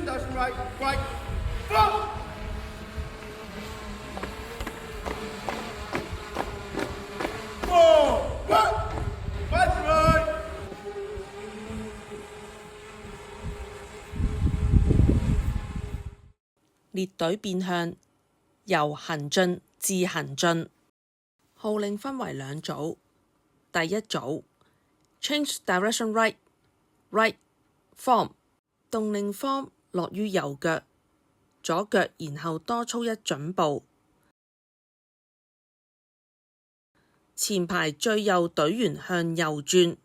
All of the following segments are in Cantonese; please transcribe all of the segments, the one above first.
direction right, right, foot! Forward! March right!列隊變向，由行進至行進。號令分為兩組。第一組 Change direction right, right, form 動令 form 落於右腳，左腳然後多操一準步。前排最右隊員向右轉，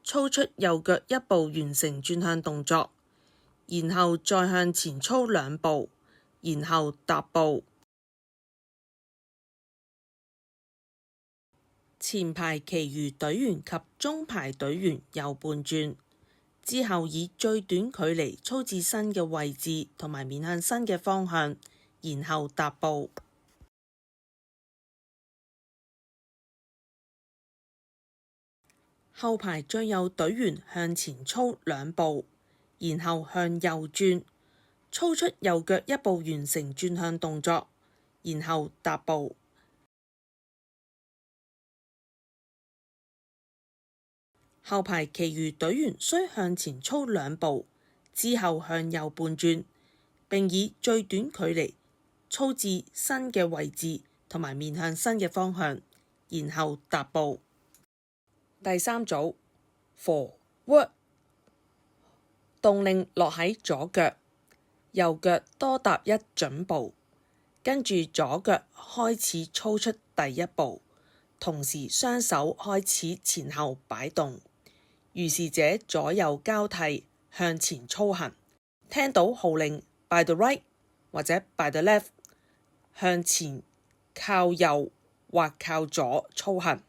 操出右腳一步完成轉向動作，然後再向前操兩步，然後踏步。前排其餘隊員及中排隊員右半轉，之後以最短距離操至新嘅位置同埋面向新嘅方向，然後踏步。後排最右隊員向前操兩步，然後向右轉，操出右腳一步完成轉向動作，然後踏步。後排其餘隊員需向前操兩步，之後向右半轉，並以最短距離操至新嘅位置同埋面向新嘅方向，然後踏步。第三組 Forward 動令落喺左腳，右腳多踏一準步，跟住左腳開始操出第一步，同時雙手開始前後擺動。如是者左右交替向前操行，聽到號令 by the right 或者 by the left 向前靠右或靠左操行。